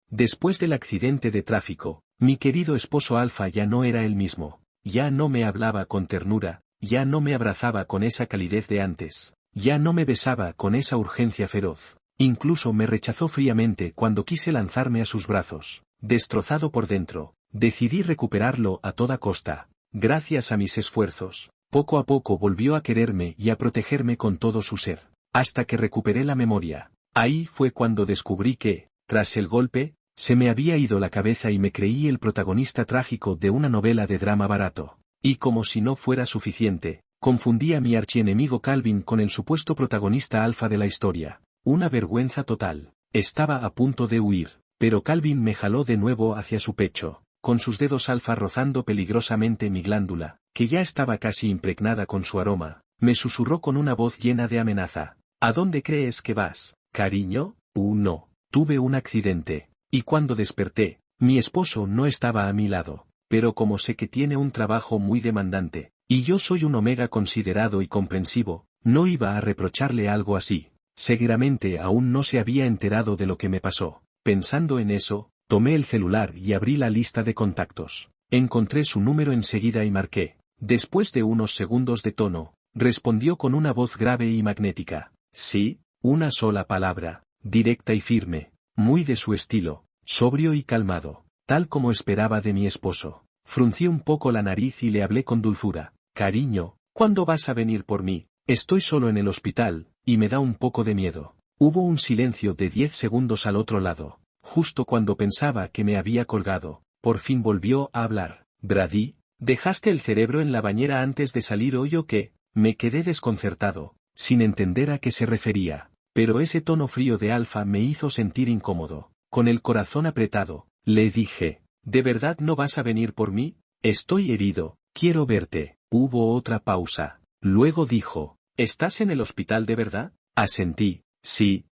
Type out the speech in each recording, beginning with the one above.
Después del accidente de tráfico, mi querido esposo Alfa ya no era el mismo. Ya no me hablaba con ternura, ya no me abrazaba con esa calidez de antes, ya no me besaba con esa urgencia feroz. Incluso me rechazó fríamente cuando quise lanzarme a sus brazos. Destrozado por dentro, decidí recuperarlo a toda costa. Gracias a mis esfuerzos, poco a poco volvió a quererme y a protegerme con todo su ser. Hasta que recuperé la memoria. Ahí fue cuando descubrí que, tras el golpe, se me había ido la cabeza y me creí el protagonista trágico de una novela de drama barato. Y como si no fuera suficiente, confundí a mi archienemigo Calvin con el supuesto protagonista alfa de la historia. Una vergüenza total. Estaba a punto de huir, pero Calvin me jaló de nuevo hacia su pecho, con sus dedos alfa rozando peligrosamente mi glándula, que ya estaba casi impregnada con su aroma. Me susurró con una voz llena de amenaza. ¿A dónde crees que vas, cariño? No. Tuve un accidente. Y cuando desperté, mi esposo no estaba a mi lado. Pero como sé que tiene un trabajo muy demandante, y yo soy un omega considerado y comprensivo, no iba a reprocharle algo así. Seguramente aún no se había enterado de lo que me pasó. Pensando en eso, tomé el celular y abrí la lista de contactos. Encontré su número enseguida y marqué. Después de unos segundos de tono, respondió con una voz grave y magnética. Sí, una sola palabra, directa y firme, muy de su estilo, sobrio y calmado, tal como esperaba de mi esposo. Fruncí un poco la nariz y le hablé con dulzura. Cariño, ¿cuándo vas a venir por mí? Estoy solo en el hospital, y me da un poco de miedo. Hubo un silencio de 10 segundos al otro lado. Justo cuando pensaba que me había colgado, por fin volvió a hablar. Brady, ¿dejaste el cerebro en la bañera antes de salir hoy o qué? Me quedé desconcertado, sin entender a qué se refería. Pero ese tono frío de Alfa me hizo sentir incómodo. Con el corazón apretado, le dije, ¿de verdad no vas a venir por mí? Estoy herido, quiero verte. Hubo otra pausa. Luego dijo, ¿estás en el hospital de verdad? Asentí, sí,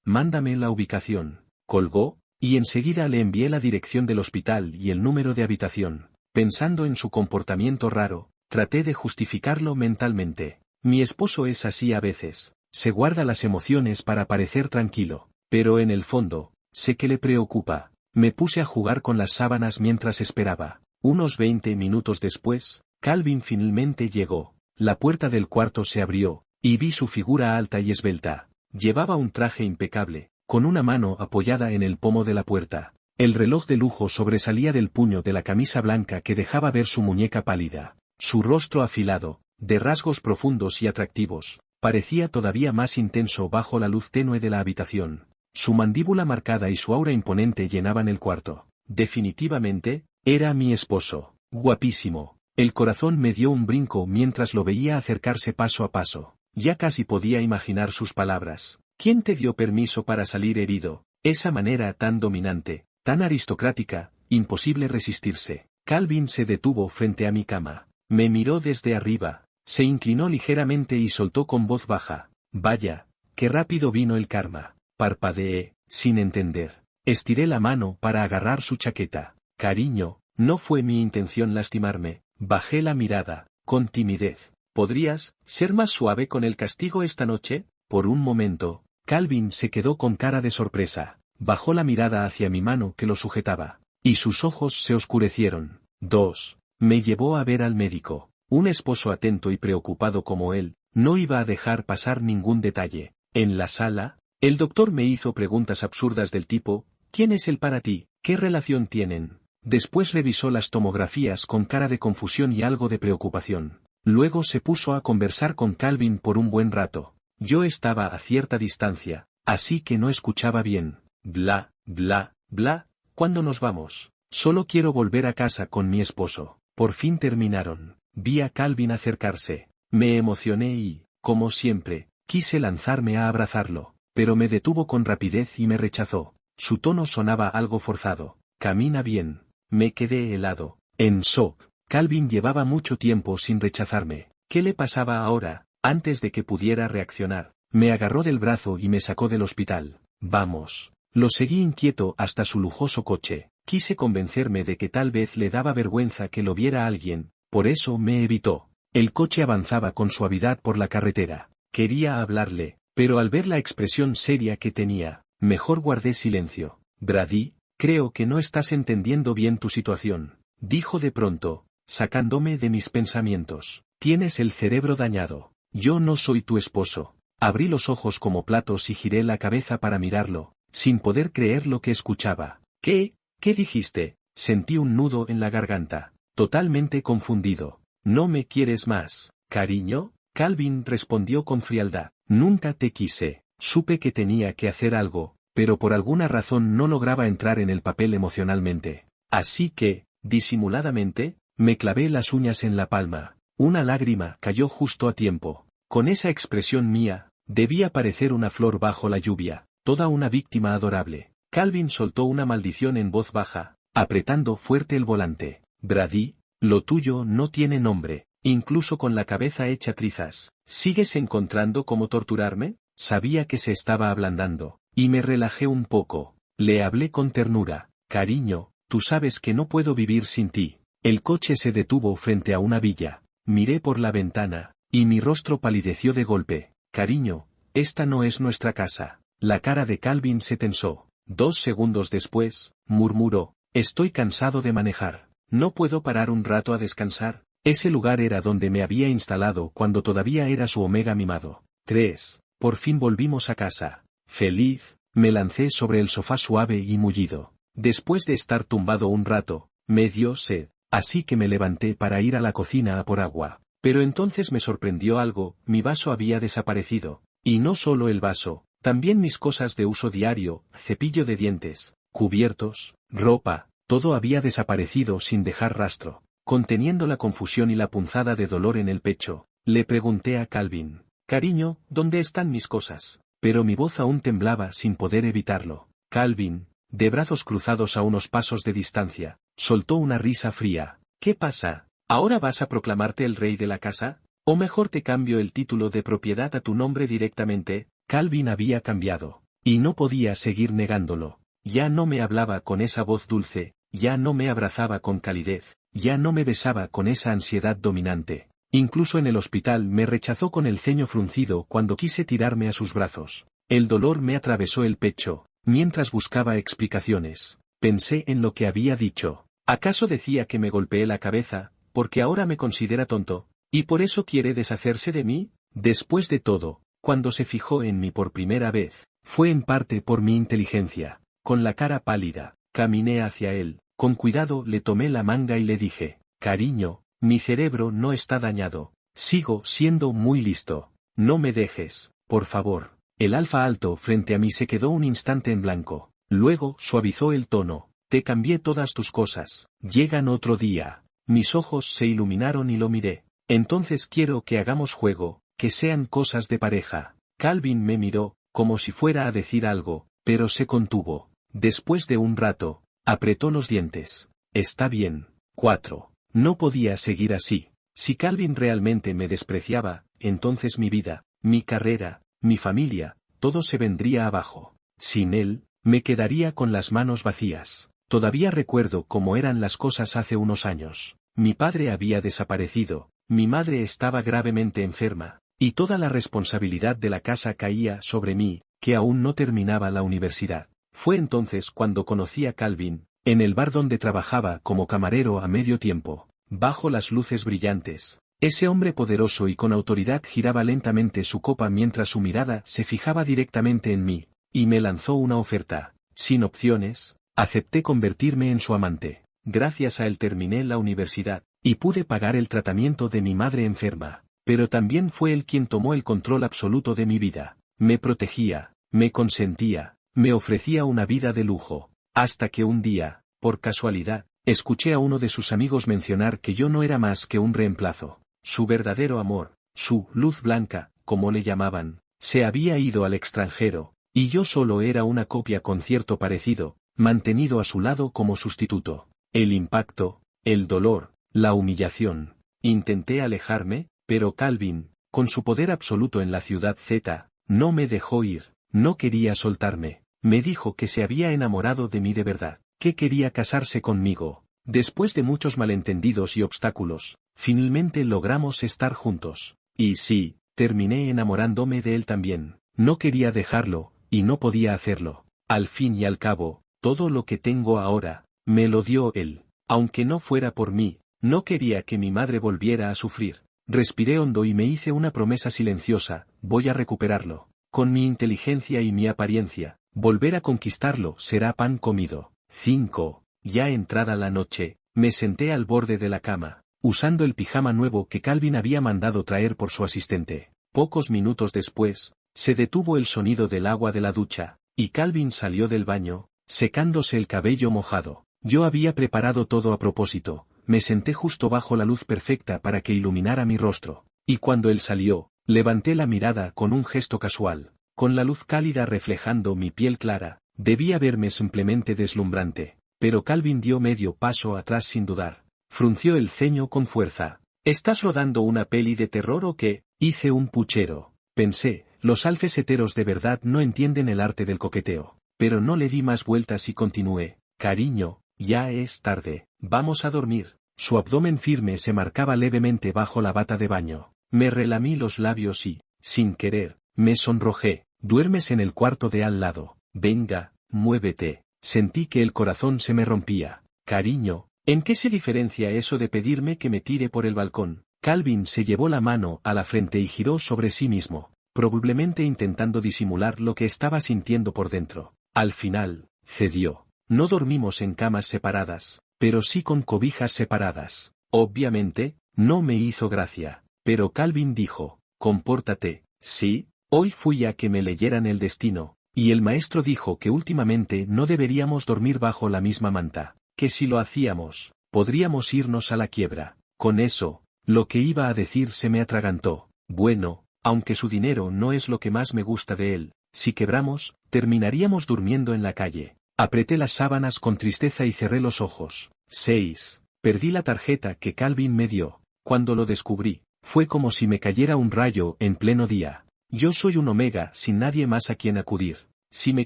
mándame la ubicación. Colgó, y enseguida le envié la dirección del hospital y el número de habitación. Pensando en su comportamiento raro, traté de justificarlo mentalmente. Mi esposo es así a veces, se guarda las emociones para parecer tranquilo, pero en el fondo, sé que le preocupa. Me puse a jugar con las sábanas mientras esperaba. Unos 20 minutos después, Calvin finalmente llegó. La puerta del cuarto se abrió, y vi su figura alta y esbelta. Llevaba un traje impecable, con una mano apoyada en el pomo de la puerta. El reloj de lujo sobresalía del puño de la camisa blanca que dejaba ver su muñeca pálida. Su rostro afilado, de rasgos profundos y atractivos, parecía todavía más intenso bajo la luz tenue de la habitación. Su mandíbula marcada y su aura imponente llenaban el cuarto. Definitivamente, era mi esposo. Guapísimo. El corazón me dio un brinco mientras lo veía acercarse paso a paso. Ya casi podía imaginar sus palabras. ¿Quién te dio permiso para salir herido? Esa manera tan dominante, tan aristocrática, imposible resistirse. Calvin se detuvo frente a mi cama. Me miró desde arriba, se inclinó ligeramente y soltó con voz baja. Vaya, qué rápido vino el karma. Parpadeé, sin entender. Estiré la mano para agarrar su chaqueta. Cariño, no fue mi intención lastimarme. Bajé la mirada, con timidez. ¿Podrías ser más suave con el castigo esta noche? Por un momento, Calvin se quedó con cara de sorpresa. Bajó la mirada hacia mi mano que lo sujetaba, y sus ojos se oscurecieron. 2. Me llevó a ver al médico. Un esposo atento y preocupado como él, no iba a dejar pasar ningún detalle. En la sala, el doctor me hizo preguntas absurdas del tipo, ¿quién es él para ti? ¿Qué relación tienen? Después revisó las tomografías con cara de confusión y algo de preocupación. Luego se puso a conversar con Calvin por un buen rato. Yo estaba a cierta distancia, así que no escuchaba bien. Bla, bla, bla, ¿cuándo nos vamos? Solo quiero volver a casa con mi esposo. Por fin terminaron. Vi a Calvin acercarse. Me emocioné y, como siempre, quise lanzarme a abrazarlo, pero me detuvo con rapidez y me rechazó. Su tono sonaba algo forzado. Camina bien. Me quedé helado, en shock. Calvin llevaba mucho tiempo sin rechazarme. ¿Qué le pasaba ahora? Antes de que pudiera reaccionar, me agarró del brazo y me sacó del hospital. Vamos. Lo seguí inquieto hasta su lujoso coche. Quise convencerme de que tal vez le daba vergüenza que lo viera alguien, por eso me evitó. El coche avanzaba con suavidad por la carretera. Quería hablarle, pero al ver la expresión seria que tenía, mejor guardé silencio. Brady, creo que no estás entendiendo bien tu situación, dijo de pronto, sacándome de mis pensamientos. Tienes el cerebro dañado. Yo no soy tu esposo. Abrí los ojos como platos y giré la cabeza para mirarlo, sin poder creer lo que escuchaba. ¿Qué? ¿Qué dijiste? Sentí un nudo en la garganta, totalmente confundido. ¿No me quieres más, cariño? Calvin respondió con frialdad. Nunca te quise. Supe que tenía que hacer algo, pero por alguna razón no lograba entrar en el papel emocionalmente. Así que, disimuladamente, me clavé las uñas en la palma. Una lágrima cayó justo a tiempo. Con esa expresión mía, debía parecer una flor bajo la lluvia, toda una víctima adorable. Calvin soltó una maldición en voz baja, apretando fuerte el volante. Brady, lo tuyo no tiene nombre, incluso con la cabeza hecha trizas. ¿Sigues encontrando cómo torturarme? Sabía que se estaba ablandando, y me relajé un poco. Le hablé con ternura. Cariño, tú sabes que no puedo vivir sin ti. El coche se detuvo frente a una villa. Miré por la ventana, y mi rostro palideció de golpe. Cariño, esta no es nuestra casa. La cara de Calvin se tensó. 2 segundos después, murmuró, estoy cansado de manejar. ¿No puedo parar un rato a descansar? Ese lugar era donde me había instalado cuando todavía era su Omega mimado. 3. Por fin volvimos a casa. Feliz, me lancé sobre el sofá suave y mullido. Después de estar tumbado un rato, me dio sed, así que me levanté para ir a la cocina a por agua. Pero entonces me sorprendió algo, mi vaso había desaparecido. Y no solo el vaso, también mis cosas de uso diario, cepillo de dientes, cubiertos, ropa, todo había desaparecido sin dejar rastro. Conteniendo la confusión y la punzada de dolor en el pecho, le pregunté a Calvin, cariño, ¿dónde están mis cosas? Pero mi voz aún temblaba sin poder evitarlo. Calvin, de brazos cruzados a unos pasos de distancia, soltó una risa fría. ¿Qué pasa? ¿Ahora vas a proclamarte el rey de la casa? ¿O mejor te cambio el título de propiedad a tu nombre directamente? Calvin había cambiado, y no podía seguir negándolo. Ya no me hablaba con esa voz dulce, ya no me abrazaba con calidez, ya no me besaba con esa ansiedad dominante. Incluso en el hospital me rechazó con el ceño fruncido cuando quise tirarme a sus brazos. El dolor me atravesó el pecho, mientras buscaba explicaciones. Pensé en lo que había dicho. ¿Acaso decía que me golpeé la cabeza, porque ahora me considera tonto, y por eso quiere deshacerse de mí? Después de todo, cuando se fijó en mí por primera vez, fue en parte por mi inteligencia. Con la cara pálida, caminé hacia él, con cuidado le tomé la manga y le dije, cariño, mi cerebro no está dañado, sigo siendo muy listo, no me dejes, por favor. El alfa alto frente a mí se quedó un instante en blanco, luego suavizó el tono, te cambié todas tus cosas, llegan otro día. Mis ojos se iluminaron y lo miré. Entonces quiero que hagamos juego, que sean cosas de pareja. Calvin me miró, como si fuera a decir algo, pero se contuvo. Después de un rato, apretó los dientes. Está bien. 4. No podía seguir así. Si Calvin realmente me despreciaba, entonces mi vida, mi carrera, mi familia, todo se vendría abajo. Sin él, me quedaría con las manos vacías. Todavía recuerdo cómo eran las cosas hace unos años. Mi padre había desaparecido, mi madre estaba gravemente enferma, y toda la responsabilidad de la casa caía sobre mí, que aún no terminaba la universidad. Fue entonces cuando conocí a Calvin, en el bar donde trabajaba como camarero a medio tiempo, bajo las luces brillantes. Ese hombre poderoso y con autoridad giraba lentamente su copa mientras su mirada se fijaba directamente en mí, y me lanzó una oferta. Sin opciones, acepté convertirme en su amante. Gracias a él terminé la universidad, y pude pagar el tratamiento de mi madre enferma, pero también fue él quien tomó el control absoluto de mi vida. Me protegía, me consentía, me ofrecía una vida de lujo, hasta que un día, por casualidad, escuché a uno de sus amigos mencionar que yo no era más que un reemplazo. Su verdadero amor, su luz blanca, como le llamaban, se había ido al extranjero, y yo solo era una copia con cierto parecido, mantenido a su lado como sustituto. El impacto, el dolor, la humillación. Intenté alejarme, pero Calvin, con su poder absoluto en la ciudad Z, no me dejó ir, no quería soltarme. Me dijo que se había enamorado de mí de verdad, que quería casarse conmigo. Después de muchos malentendidos y obstáculos, finalmente logramos estar juntos. Y sí, terminé enamorándome de él también. No quería dejarlo, y no podía hacerlo. Al fin y al cabo, Todo lo que tengo ahora, me lo dio él. Aunque no fuera por mí, no quería que mi madre volviera a sufrir. Respiré hondo y me hice una promesa silenciosa, voy a recuperarlo. Con mi inteligencia y mi apariencia, volver a conquistarlo será pan comido. 5. Ya entrada la noche, me senté al borde de la cama, usando el pijama nuevo que Calvin había mandado traer por su asistente. Pocos minutos después, se detuvo el sonido del agua de la ducha, y Calvin salió del baño, secándose el cabello mojado. Yo había preparado todo a propósito, me senté justo bajo la luz perfecta para que iluminara mi rostro, y cuando él salió, levanté la mirada con un gesto casual, con la luz cálida reflejando mi piel clara, debía verme simplemente deslumbrante, pero Calvin dio medio paso atrás sin dudar, frunció el ceño con fuerza. ¿Estás rodando una peli de terror o qué? Hice un puchero, pensé, los alfeseteros de verdad no entienden el arte del coqueteo, pero no le di más vueltas y continué, cariño, ya es tarde, vamos a dormir. Su abdomen firme se marcaba levemente bajo la bata de baño, me relamí los labios y, sin querer, me sonrojé. Duermes en el cuarto de al lado, venga, muévete. Sentí que el corazón se me rompía. Cariño, ¿en qué se diferencia eso de pedirme que me tire por el balcón? Calvin se llevó la mano a la frente y giró sobre sí mismo, probablemente intentando disimular lo que estaba sintiendo por dentro. Al final, cedió. No dormimos en camas separadas, pero sí con cobijas separadas. Obviamente, no me hizo gracia, pero Calvin dijo, compórtate, ¿sí? Hoy fui a que me leyeran el destino, y el maestro dijo que últimamente no deberíamos dormir bajo la misma manta, que si lo hacíamos, podríamos irnos a la quiebra. Con eso, lo que iba a decir se me atragantó. Bueno, aunque su dinero no es lo que más me gusta de él, si quebramos, terminaríamos durmiendo en la calle. Apreté las sábanas con tristeza y cerré los ojos. 6. Perdí la tarjeta que Calvin me dio. Cuando lo descubrí, fue como si me cayera un rayo en pleno día. Yo soy un omega sin nadie más a quien acudir. Si me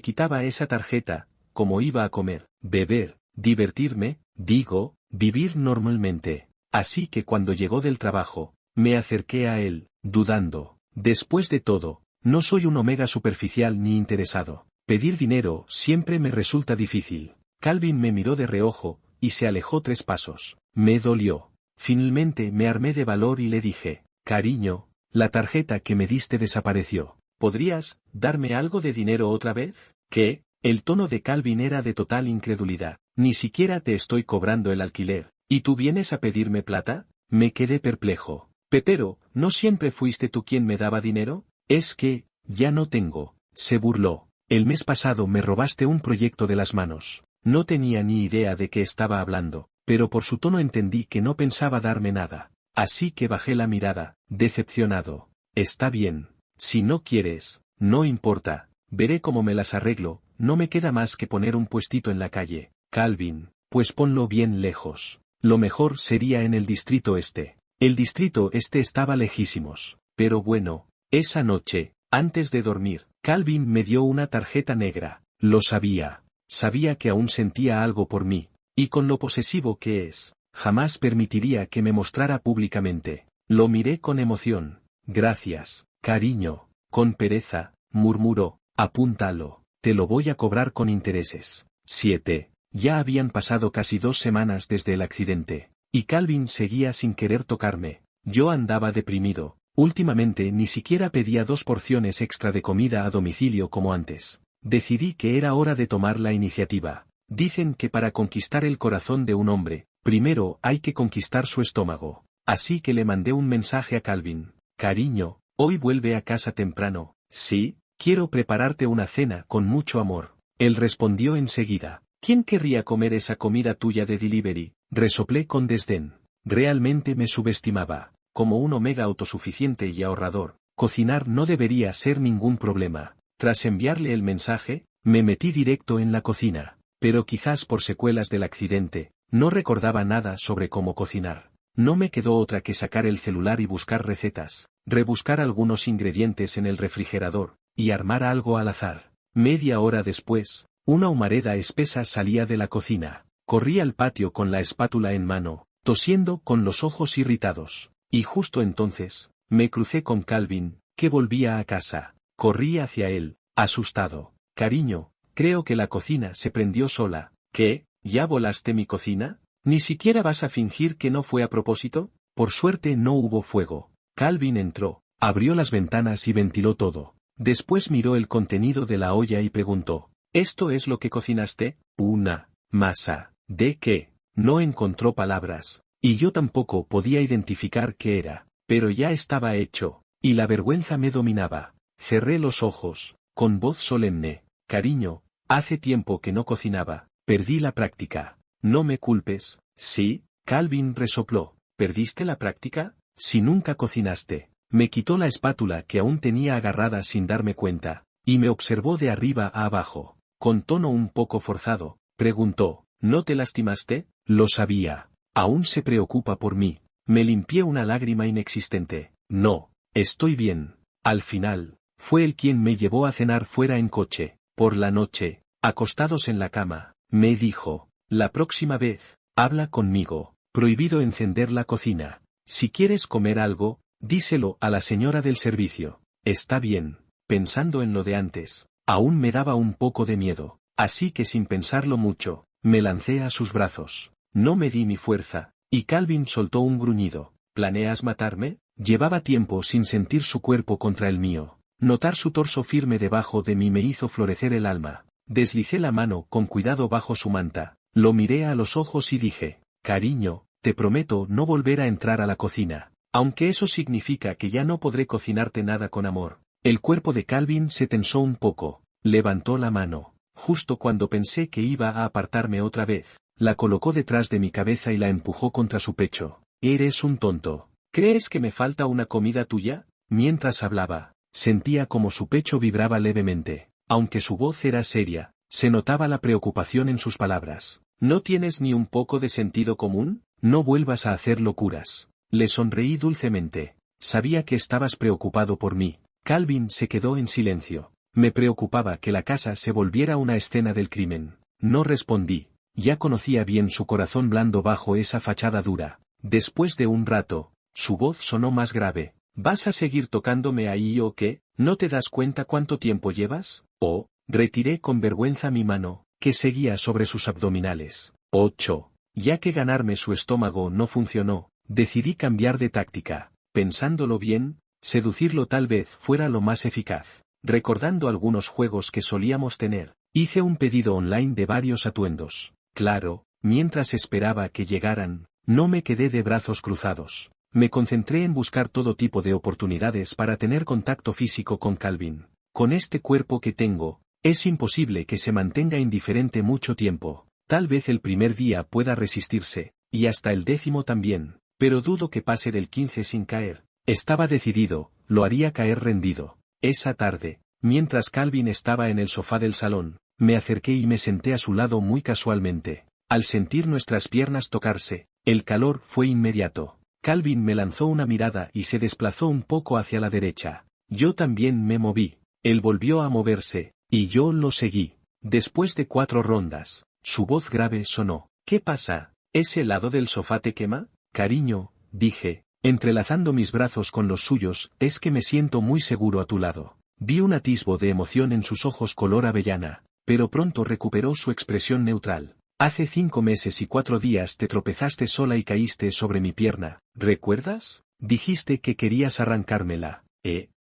quitaba esa tarjeta, ¿cómo iba a comer, beber, divertirme, vivir normalmente? Así que cuando llegó del trabajo, me acerqué a él, dudando. Después de todo, no soy un omega superficial ni interesado. Pedir dinero siempre me resulta difícil. Calvin me miró de reojo, y se alejó 3 pasos. Me dolió. Finalmente me armé de valor y le dije, cariño, la tarjeta que me diste desapareció. ¿Podrías darme algo de dinero otra vez? ¿Qué? El tono de Calvin era de total incredulidad. Ni siquiera te estoy cobrando el alquiler, ¿y tú vienes a pedirme plata? Me quedé perplejo. Pero, ¿no siempre fuiste tú quien me daba dinero? Es que, ya no tengo. Se burló. El mes pasado me robaste un proyecto de las manos. No tenía ni idea de qué estaba hablando, pero por su tono entendí que no pensaba darme nada. Así que bajé la mirada, decepcionado. Está bien. Si no quieres, no importa. Veré cómo me las arreglo, no me queda más que poner un puestito en la calle. Calvin, pues ponlo bien lejos. Lo mejor sería en el distrito este. El distrito este estaba lejísimos. Pero bueno, esa noche, antes de dormir, Calvin me dio una tarjeta negra. Lo sabía. Sabía que aún sentía algo por mí, y con lo posesivo que es, jamás permitiría que me mostrara públicamente. Lo miré con emoción. Gracias, cariño. Con pereza, murmuró, apúntalo, te lo voy a cobrar con intereses. 7. Ya habían pasado casi 2 semanas desde el accidente, y Calvin seguía sin querer tocarme. Yo andaba deprimido. Últimamente ni siquiera pedía 2 porciones extra de comida a domicilio como antes. Decidí que era hora de tomar la iniciativa. Dicen que para conquistar el corazón de un hombre, primero hay que conquistar su estómago. Así que le mandé un mensaje a Calvin. Cariño, hoy vuelve a casa temprano. Sí, quiero prepararte una cena con mucho amor. Él respondió enseguida. ¿Quién querría comer esa comida tuya de delivery? Resoplé con desdén. Realmente me subestimaba. Como un omega autosuficiente y ahorrador, cocinar no debería ser ningún problema. Tras enviarle el mensaje, me metí directo en la cocina, pero quizás por secuelas del accidente, no recordaba nada sobre cómo cocinar. No me quedó otra que sacar el celular y buscar recetas, rebuscar algunos ingredientes en el refrigerador, y armar algo al azar. Media hora después, una humareda espesa salía de la cocina. Corrí al patio con la espátula en mano, tosiendo con los ojos irritados. Y justo entonces, me crucé con Calvin, que volvía a casa. Corrí hacia él, asustado. Cariño, creo que la cocina se prendió sola. ¿Qué? ¿Ya volaste mi cocina? ¿Ni siquiera vas a fingir que no fue a propósito? Por suerte no hubo fuego. Calvin entró, abrió las ventanas y ventiló todo. Después miró el contenido de la olla y preguntó, ¿esto es lo que cocinaste? Una masa. ¿De qué? No encontró palabras, y yo tampoco podía identificar qué era, pero ya estaba hecho, y la vergüenza me dominaba. Cerré los ojos, con voz solemne, cariño, hace tiempo que no cocinaba, perdí la práctica. No me culpes. ¿Sí? Calvin resopló. ¿Perdiste la práctica? Si nunca cocinaste. Me quitó la espátula que aún tenía agarrada sin darme cuenta, y me observó de arriba a abajo. Con tono un poco forzado, preguntó, ¿no te lastimaste? Lo sabía. Aún se preocupa por mí. Me limpié una lágrima inexistente. No, estoy bien. Al final, fue él quien me llevó a cenar fuera en coche. Por la noche, acostados en la cama, me dijo, la próxima vez, habla conmigo. Prohibido encender la cocina. Si quieres comer algo, díselo a la señora del servicio. Está bien. Pensando en lo de antes, aún me daba un poco de miedo, así que sin pensarlo mucho, me lancé a sus brazos. No me di mi fuerza, y Calvin soltó un gruñido. ¿Planeas matarme? Llevaba tiempo sin sentir su cuerpo contra el mío. Notar su torso firme debajo de mí me hizo florecer el alma. Deslicé la mano con cuidado bajo su manta, lo miré a los ojos y dije, cariño, te prometo no volver a entrar a la cocina, aunque eso significa que ya no podré cocinarte nada con amor. El cuerpo de Calvin se tensó un poco, levantó la mano, justo cuando pensé que iba a apartarme otra vez, la colocó detrás de mi cabeza y la empujó contra su pecho. Eres un tonto. ¿Crees que me falta una comida tuya? Mientras hablaba, sentía como su pecho vibraba levemente, aunque su voz era seria, se notaba la preocupación en sus palabras. ¿No tienes ni un poco de sentido común? No vuelvas a hacer locuras. Le sonreí dulcemente. Sabía que estabas preocupado por mí. Calvin se quedó en silencio. Me preocupaba que la casa se volviera una escena del crimen. No respondí. Ya conocía bien su corazón blando bajo esa fachada dura. Después de un rato, su voz sonó más grave. ¿Vas a seguir tocándome ahí o qué? ¿No te das cuenta cuánto tiempo llevas? Oh, retiré con vergüenza mi mano, que seguía sobre sus abdominales. 8. Ya que ganarme su estómago no funcionó, decidí cambiar de táctica. Pensándolo bien, seducirlo tal vez fuera lo más eficaz. Recordando algunos juegos que solíamos tener, hice un pedido online de varios atuendos. Claro, mientras esperaba que llegaran, no me quedé de brazos cruzados. Me concentré en buscar todo tipo de oportunidades para tener contacto físico con Calvin. Con este cuerpo que tengo, es imposible que se mantenga indiferente mucho tiempo. Tal vez el primer día pueda resistirse, y hasta el 10º también, pero dudo que pase del 15 sin caer. Estaba decidido, lo haría caer rendido. Esa tarde, mientras Calvin estaba en el sofá del salón, me acerqué y me senté a su lado muy casualmente. Al sentir nuestras piernas tocarse, el calor fue inmediato. Calvin me lanzó una mirada y se desplazó un poco hacia la derecha. Yo también me moví. Él volvió a moverse, y yo lo seguí. Después de 4 rondas, su voz grave sonó. ¿Qué pasa? ¿Ese lado del sofá te quema? Cariño, dije, entrelazando mis brazos con los suyos, es que me siento muy seguro a tu lado. Vi un atisbo de emoción en sus ojos color avellana, pero pronto recuperó su expresión neutral. Hace 5 meses y 4 días te tropezaste sola y caíste sobre mi pierna, ¿recuerdas? Dijiste que querías arrancármela.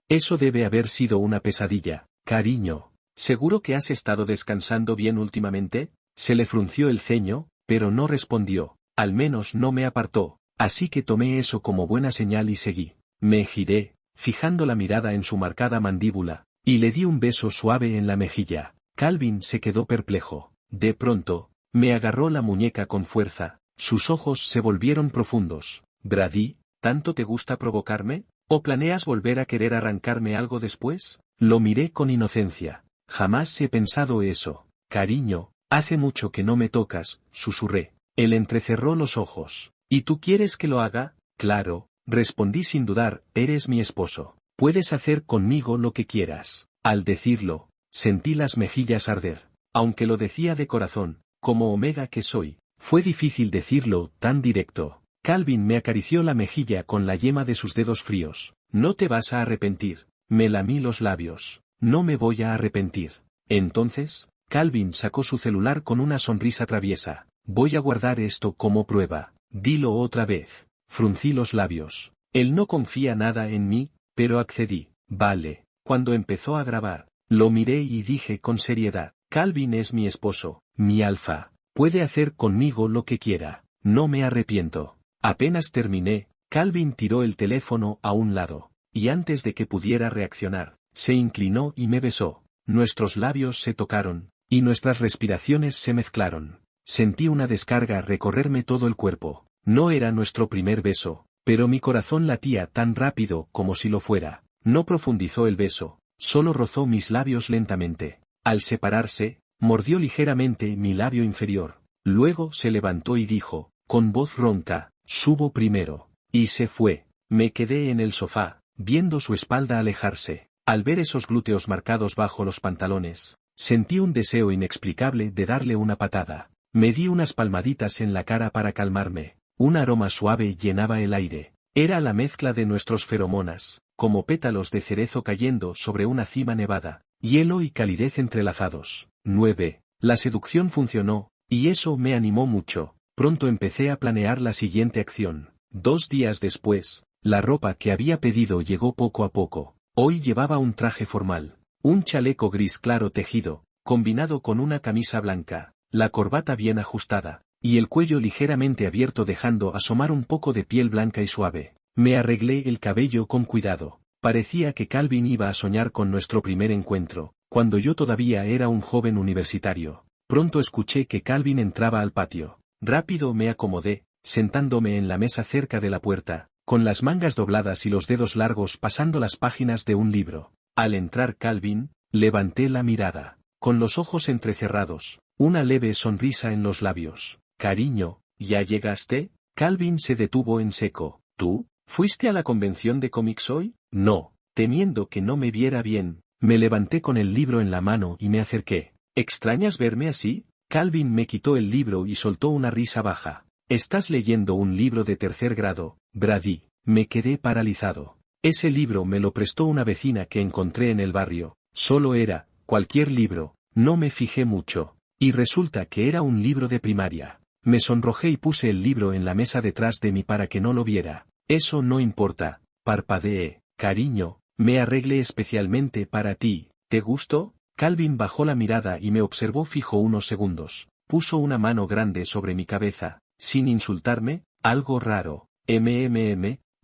Eso debe haber sido una pesadilla, cariño. ¿Seguro que has estado descansando bien últimamente? Se le frunció el ceño, pero no respondió, al menos no me apartó, así que tomé eso como buena señal y seguí. Me giré, fijando la mirada en su marcada mandíbula, y le di un beso suave en la mejilla. Calvin se quedó perplejo. De pronto, me agarró la muñeca con fuerza, sus ojos se volvieron profundos. Brady, ¿tanto te gusta provocarme? ¿O planeas volver a querer arrancarme algo después? Lo miré con inocencia. Jamás he pensado eso. Cariño, hace mucho que no me tocas, susurré. Él entrecerró los ojos. ¿Y tú quieres que lo haga? Claro, respondí sin dudar, eres mi esposo. Puedes hacer conmigo lo que quieras. Al decirlo, sentí las mejillas arder. Aunque lo decía de corazón, como Omega que soy, fue difícil decirlo tan directo. Calvin me acarició la mejilla con la yema de sus dedos fríos. No te vas a arrepentir. Me lamí los labios. No me voy a arrepentir. Entonces, Calvin sacó su celular con una sonrisa traviesa. Voy a guardar esto como prueba. Dilo otra vez. Fruncí los labios. Él no confía nada en mí, pero accedí. Vale. Cuando empezó a grabar, lo miré y dije con seriedad. Calvin es mi esposo, mi alfa. Puede hacer conmigo lo que quiera. No me arrepiento. Apenas terminé, Calvin tiró el teléfono a un lado, y antes de que pudiera reaccionar, se inclinó y me besó. Nuestros labios se tocaron, y nuestras respiraciones se mezclaron. Sentí una descarga recorrerme todo el cuerpo. No era nuestro primer beso, pero mi corazón latía tan rápido como si lo fuera. No profundizó el beso, solo rozó mis labios lentamente. Al separarse, mordió ligeramente mi labio inferior. Luego se levantó y dijo, con voz ronca, subo primero. Y se fue. Me quedé en el sofá, viendo su espalda alejarse. Al ver esos glúteos marcados bajo los pantalones, sentí un deseo inexplicable de darle una patada. Me di unas palmaditas en la cara para calmarme. Un aroma suave llenaba el aire. Era la mezcla de nuestros feromonas, como pétalos de cerezo cayendo sobre una cima nevada. Hielo y calidez entrelazados. 9. La seducción funcionó, y eso me animó mucho. Pronto empecé a planear la siguiente acción. 2 días después, la ropa que había pedido llegó poco a poco. Hoy llevaba un traje formal, un chaleco gris claro tejido, combinado con una camisa blanca, la corbata bien ajustada, y el cuello ligeramente abierto dejando asomar un poco de piel blanca y suave. Me arreglé el cabello con cuidado. Parecía que Calvin iba a soñar con nuestro primer encuentro, cuando yo todavía era un joven universitario. Pronto escuché que Calvin entraba al patio. Rápido me acomodé, sentándome en la mesa cerca de la puerta, con las mangas dobladas y los dedos largos pasando las páginas de un libro. Al entrar Calvin, levanté la mirada, con los ojos entrecerrados, una leve sonrisa en los labios. Cariño, ¿ya llegaste? Calvin se detuvo en seco. ¿Tú? ¿Fuiste a la convención de cómics hoy? No. Temiendo que no me viera bien, me levanté con el libro en la mano y me acerqué. ¿Extrañas verme así? Calvin me quitó el libro y soltó una risa baja. ¿Estás leyendo un libro de tercer grado, Brady? Me quedé paralizado. Ese libro me lo prestó una vecina que encontré en el barrio. Solo era, cualquier libro, no me fijé mucho. Y resulta que era un libro de primaria. Me sonrojé y puse el libro en la mesa detrás de mí para que no lo viera. Eso no importa, parpadeé. Cariño, me arreglé especialmente para ti. ¿Te gustó? Calvin bajó la mirada y me observó fijo unos segundos. Puso una mano grande sobre mi cabeza, sin insultarme, algo raro.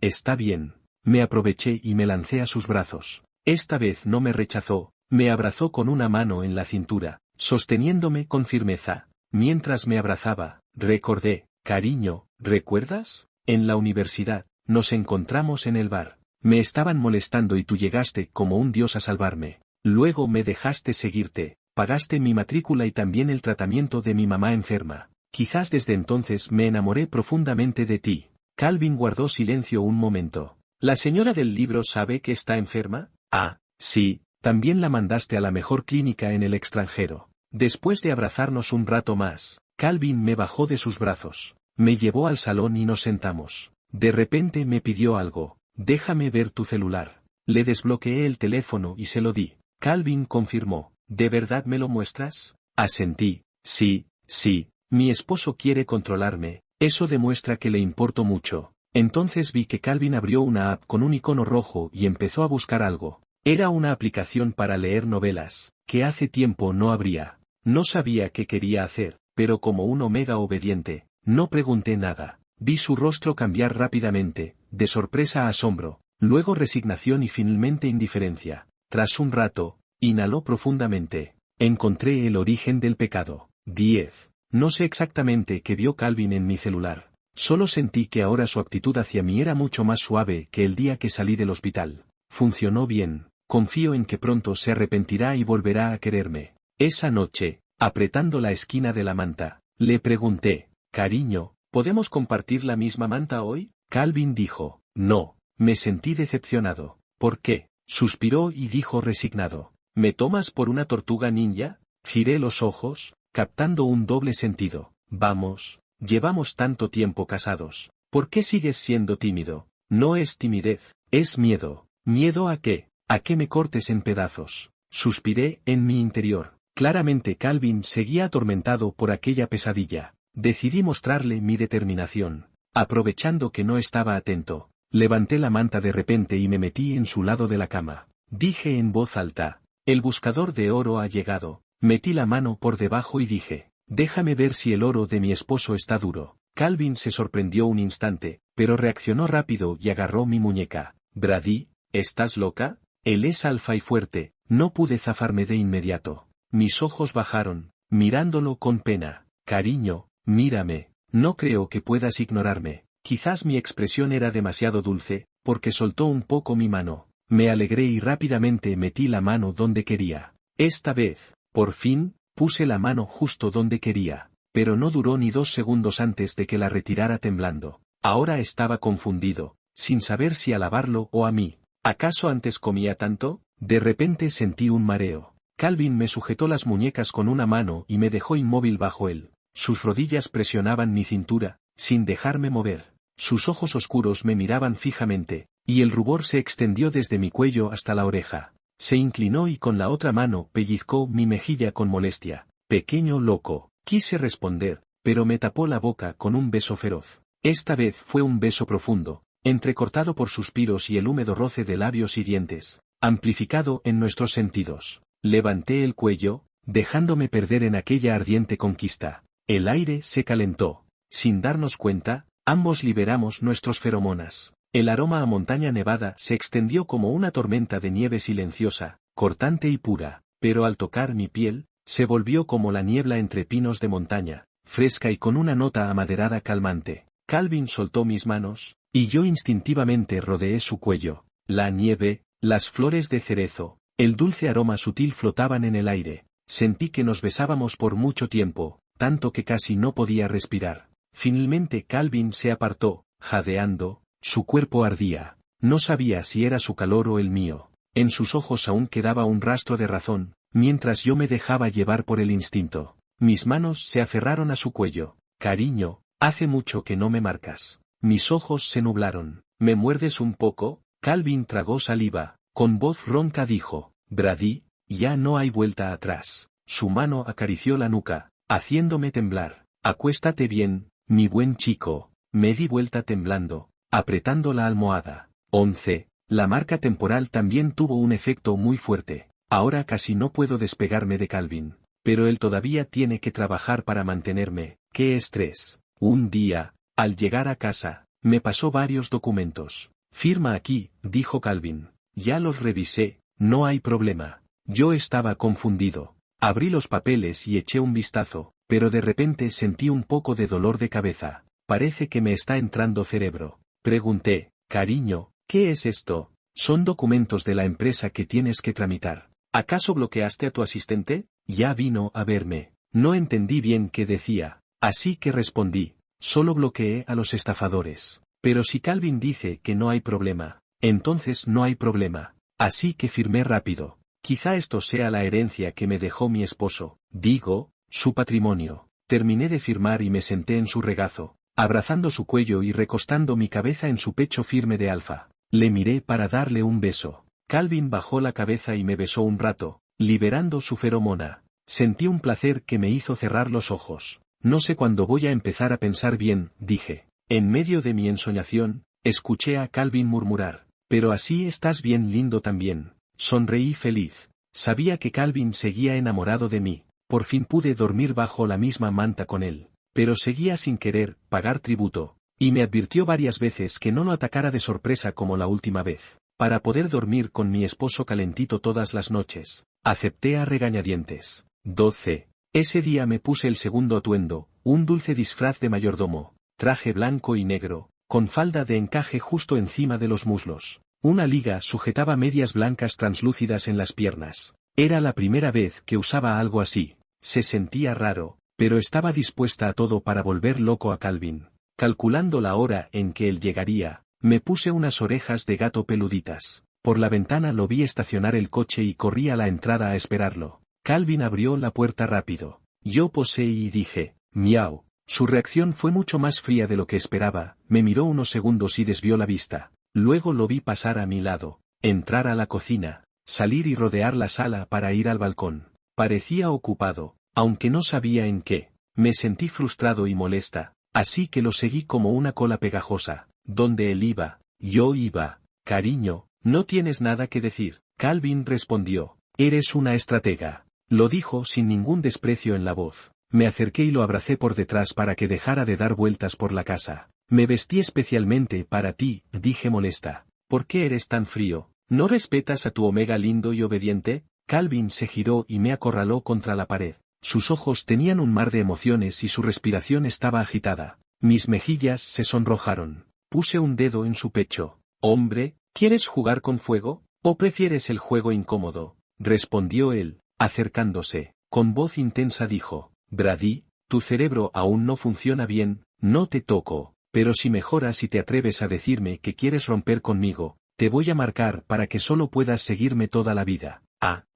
Está bien. Me aproveché y me lancé a sus brazos. Esta vez no me rechazó, me abrazó con una mano en la cintura, sosteniéndome con firmeza. Mientras me abrazaba, recordé, cariño, ¿recuerdas? En la universidad, nos encontramos en el bar. Me estaban molestando y tú llegaste como un dios a salvarme. Luego me dejaste seguirte, pagaste mi matrícula y también el tratamiento de mi mamá enferma. Quizás desde entonces me enamoré profundamente de ti. Calvin guardó silencio un momento. ¿La señora del libro sabe que está enferma? Ah, sí, también la mandaste a la mejor clínica en el extranjero. Después de abrazarnos un rato más, Calvin me bajó de sus brazos. Me llevó al salón y nos sentamos. De repente me pidió algo. Déjame ver tu celular. Le desbloqueé el teléfono y se lo di. Calvin confirmó. ¿De verdad me lo muestras? Asentí. Sí, sí, mi esposo quiere controlarme, eso demuestra que le importo mucho. Entonces vi que Calvin abrió una app con un icono rojo y empezó a buscar algo. Era una aplicación para leer novelas, que hace tiempo no abría. No sabía qué quería hacer, pero como un omega obediente, no pregunté nada. Vi su rostro cambiar rápidamente, de sorpresa a asombro, luego resignación y finalmente indiferencia. Tras un rato, inhaló profundamente. Encontré el origen del pecado. 10. No sé exactamente qué vio Calvin en mi celular. Solo sentí que ahora su actitud hacia mí era mucho más suave que el día que salí del hospital. Funcionó bien. Confío en que pronto se arrepentirá y volverá a quererme. Esa noche, apretando la esquina de la manta, le pregunté, cariño, ¿podemos compartir la misma manta hoy? Calvin dijo, no. Me sentí decepcionado. ¿Por qué? Suspiró y dijo resignado. ¿Me tomas por una tortuga ninja? Giré los ojos, captando un doble sentido. Vamos, llevamos tanto tiempo casados. ¿Por qué sigues siendo tímido? No es timidez, es miedo. ¿Miedo a qué? A que me cortes en pedazos. Suspiré en mi interior. Claramente Calvin seguía atormentado por aquella pesadilla. Decidí mostrarle mi determinación. Aprovechando que no estaba atento, levanté la manta de repente y me metí en su lado de la cama. Dije en voz alta, el buscador de oro ha llegado. Metí la mano por debajo y dije, déjame ver si el oro de mi esposo está duro. Calvin se sorprendió un instante, pero reaccionó rápido y agarró mi muñeca. Brady, ¿estás loca? Él es alfa y fuerte. No pude zafarme de inmediato. Mis ojos bajaron, mirándolo con pena. Cariño, mírame, no creo que puedas ignorarme. Quizás mi expresión era demasiado dulce, porque soltó un poco mi mano. Me alegré y rápidamente metí la mano donde quería. Esta vez, por fin, puse la mano justo donde quería, pero no duró ni 2 segundos antes de que la retirara temblando. Ahora estaba confundido, sin saber si alabarlo o a mí. ¿Acaso antes comía tanto? De repente sentí un mareo. Calvin me sujetó las muñecas con una mano y me dejó inmóvil bajo él. Sus rodillas presionaban mi cintura, sin dejarme mover. Sus ojos oscuros me miraban fijamente, y el rubor se extendió desde mi cuello hasta la oreja. Se inclinó y con la otra mano pellizcó mi mejilla con molestia. Pequeño loco, quise responder, pero me tapó la boca con un beso feroz. Esta vez fue un beso profundo, entrecortado por suspiros y el húmedo roce de labios y dientes, amplificado en nuestros sentidos. Levanté el cuello, dejándome perder en aquella ardiente conquista. El aire se calentó. Sin darnos cuenta, ambos liberamos nuestros feromonas. El aroma a montaña nevada se extendió como una tormenta de nieve silenciosa, cortante y pura, pero al tocar mi piel, se volvió como la niebla entre pinos de montaña, fresca y con una nota amaderada calmante. Calvin soltó mis manos, y yo instintivamente rodeé su cuello. La nieve, las flores de cerezo, el dulce aroma sutil flotaban en el aire. Sentí que nos besábamos por mucho tiempo, tanto que casi no podía respirar. Finalmente Calvin se apartó, jadeando, su cuerpo ardía. No sabía si era su calor o el mío. En sus ojos aún quedaba un rastro de razón, mientras yo me dejaba llevar por el instinto. Mis manos se aferraron a su cuello. Cariño, hace mucho que no me marcas. Mis ojos se nublaron. ¿Me muerdes un poco? Calvin tragó saliva. Con voz ronca dijo, Brady, ya no hay vuelta atrás. Su mano acarició la nuca, haciéndome temblar. Acuéstate bien, mi buen chico. Me di vuelta temblando, apretando la almohada. 11. La marca temporal también tuvo un efecto muy fuerte. Ahora casi no puedo despegarme de Calvin. Pero él todavía tiene que trabajar para mantenerme. ¡Qué estrés! Un día, al llegar a casa, me pasó varios documentos. Firma aquí, dijo Calvin. Ya los revisé, no hay problema. Yo estaba confundido. Abrí los papeles y eché un vistazo, pero de repente sentí un poco de dolor de cabeza. Parece que me está entrando cerebro. Pregunté, cariño, ¿qué es esto? Son documentos de la empresa que tienes que tramitar. ¿Acaso bloqueaste a tu asistente? Ya vino a verme. No entendí bien qué decía, así que respondí, solo bloqueé a los estafadores. Pero si Calvin dice que no hay problema, entonces no hay problema. Así que firmé rápido. Quizá esto sea la herencia que me dejó mi esposo, digo, su patrimonio. Terminé de firmar y me senté en su regazo, abrazando su cuello y recostando mi cabeza en su pecho firme de alfa. Le miré para darle un beso. Calvin bajó la cabeza y me besó un rato, liberando su feromona. Sentí un placer que me hizo cerrar los ojos. No sé cuándo voy a empezar a pensar bien, dije. En medio de mi ensoñación, escuché a Calvin murmurar, pero así estás bien lindo también. Sonreí feliz. Sabía que Calvin seguía enamorado de mí. Por fin pude dormir bajo la misma manta con él. Pero seguía sin querer pagar tributo, y me advirtió varias veces que no lo atacara de sorpresa como la última vez. Para poder dormir con mi esposo calentito todas las noches, acepté a regañadientes. 12. Ese día me puse el segundo atuendo, un dulce disfraz de mayordomo, traje blanco y negro, con falda de encaje justo encima de los muslos. Una liga sujetaba medias blancas translúcidas en las piernas. Era la primera vez que usaba algo así. Se sentía raro, pero estaba dispuesta a todo para volver loco a Calvin. Calculando la hora en que él llegaría, me puse unas orejas de gato peluditas. Por la ventana lo vi estacionar el coche y corrí a la entrada a esperarlo. Calvin abrió la puerta rápido. Yo posé y dije, miau. Su reacción fue mucho más fría de lo que esperaba, me miró unos segundos y desvió la vista. Luego lo vi pasar a mi lado, entrar a la cocina, salir y rodear la sala para ir al balcón. Parecía ocupado, aunque no sabía en qué. Me sentí frustrado y molesta, así que lo seguí como una cola pegajosa. Donde él iba, yo iba. Cariño, ¿no tienes nada que decir? Calvin respondió. Eres una estratega. Lo dijo sin ningún desprecio en la voz. Me acerqué y lo abracé por detrás para que dejara de dar vueltas por la casa. Me vestí especialmente para ti, dije molesta. ¿Por qué eres tan frío? ¿No respetas a tu Omega lindo y obediente? Calvin se giró y me acorraló contra la pared. Sus ojos tenían un mar de emociones y su respiración estaba agitada. Mis mejillas se sonrojaron. Puse un dedo en su pecho. Hombre, ¿quieres jugar con fuego? ¿O prefieres el juego incómodo? Respondió él, acercándose. Con voz intensa dijo. Brady, tu cerebro aún no funciona bien, no te toco, pero si mejoras y te atreves a decirme que quieres romper conmigo, te voy a marcar para que solo puedas seguirme toda la vida.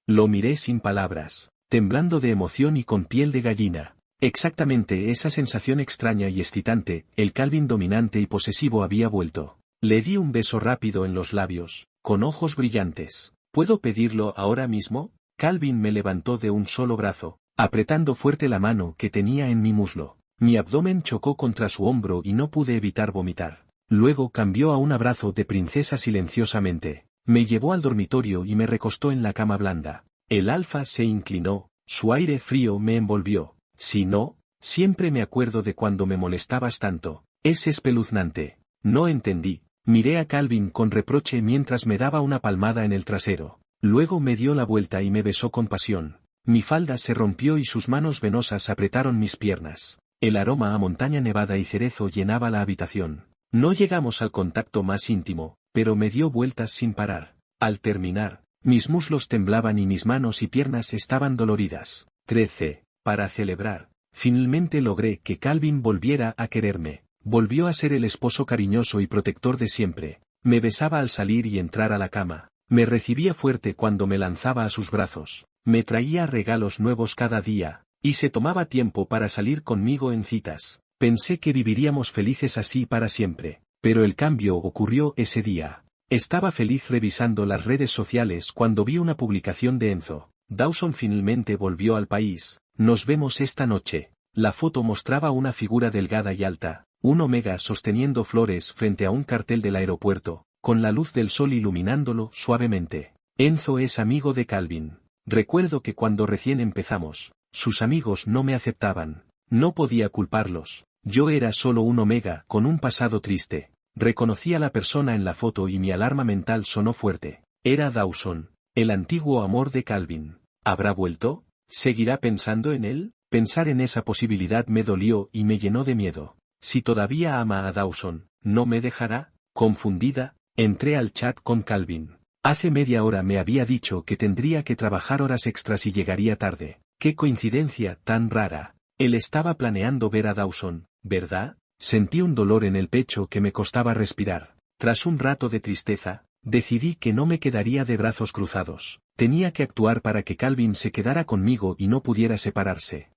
Lo miré sin palabras, temblando de emoción y con piel de gallina. Exactamente esa sensación extraña y excitante, el Calvin dominante y posesivo había vuelto. Le di un beso rápido en los labios, con ojos brillantes. ¿Puedo pedirlo ahora mismo? Calvin me levantó de un solo brazo, apretando fuerte la mano que tenía en mi muslo. Mi abdomen chocó contra su hombro y no pude evitar vomitar. Luego cambió a un abrazo de princesa silenciosamente. Me llevó al dormitorio y me recostó en la cama blanda. El alfa se inclinó, su aire frío me envolvió. Si no, siempre me acuerdo de cuando me molestabas tanto. Es espeluznante. No entendí. Miré a Calvin con reproche mientras me daba una palmada en el trasero. Luego me dio la vuelta y me besó con pasión. Mi falda se rompió y sus manos venosas apretaron mis piernas. El aroma a montaña nevada y cerezo llenaba la habitación. No llegamos al contacto más íntimo, pero me dio vueltas sin parar. Al terminar, mis muslos temblaban y mis manos y piernas estaban doloridas. 13. Para celebrar, finalmente logré que Calvin volviera a quererme. Volvió a ser el esposo cariñoso y protector de siempre. Me besaba al salir y entrar a la cama. Me recibía fuerte cuando me lanzaba a sus brazos. Me traía regalos nuevos cada día, y se tomaba tiempo para salir conmigo en citas. Pensé que viviríamos felices así para siempre, pero el cambio ocurrió ese día. Estaba feliz revisando las redes sociales cuando vi una publicación de Enzo. Dawson finalmente volvió al país. Nos vemos esta noche. La foto mostraba una figura delgada y alta, un Omega sosteniendo flores frente a un cartel del aeropuerto, con la luz del sol iluminándolo suavemente. Enzo es amigo de Calvin. Recuerdo que cuando recién empezamos, sus amigos no me aceptaban. No podía culparlos. Yo era solo un Omega con un pasado triste. Reconocí a la persona en la foto y mi alarma mental sonó fuerte. Era Dawson, el antiguo amor de Calvin. ¿Habrá vuelto? ¿Seguirá pensando en él? Pensar en esa posibilidad me dolió y me llenó de miedo. Si todavía ama a Dawson, ¿no me dejará? Confundida, entré al chat con Calvin. Hace media hora me había dicho que tendría que trabajar horas extras y llegaría tarde. ¡Qué coincidencia tan rara! Él estaba planeando ver a Dawson, ¿verdad? Sentí un dolor en el pecho que me costaba respirar. Tras un rato de tristeza, decidí que no me quedaría de brazos cruzados. Tenía que actuar para que Calvin se quedara conmigo y no pudiera separarse.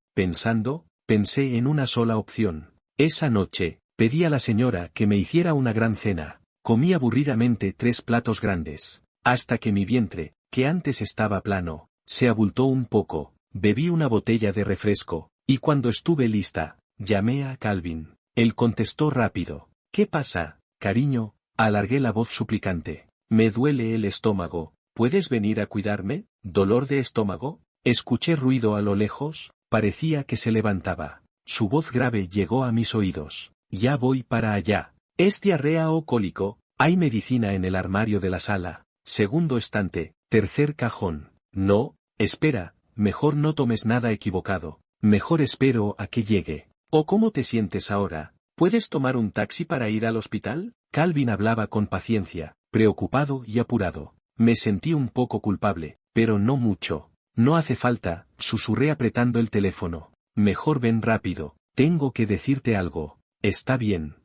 Pensé en una sola opción. Esa noche, pedí a la señora que me hiciera una gran cena. Comí aburridamente 3 platos grandes, hasta que mi vientre, que antes estaba plano, se abultó un poco. Bebí una botella de refresco, y cuando estuve lista, llamé a Calvin. Él contestó rápido. ¿Qué pasa, cariño? Alargué la voz suplicante. Me duele el estómago. ¿Puedes venir a cuidarme? ¿Dolor de estómago? Escuché ruido a lo lejos, parecía que se levantaba. Su voz grave llegó a mis oídos. Ya voy para allá. ¿Es diarrea o cólico? Hay medicina en el armario de la sala. Segundo estante, tercer cajón. No, espera, mejor no tomes nada equivocado. Mejor espero a que llegue. ¿O cómo te sientes ahora? ¿Puedes tomar un taxi para ir al hospital? Calvin hablaba con paciencia, preocupado y apurado. Me sentí un poco culpable, pero no mucho. No hace falta, susurré apretando el teléfono. Mejor ven rápido, tengo que decirte algo. Está bien.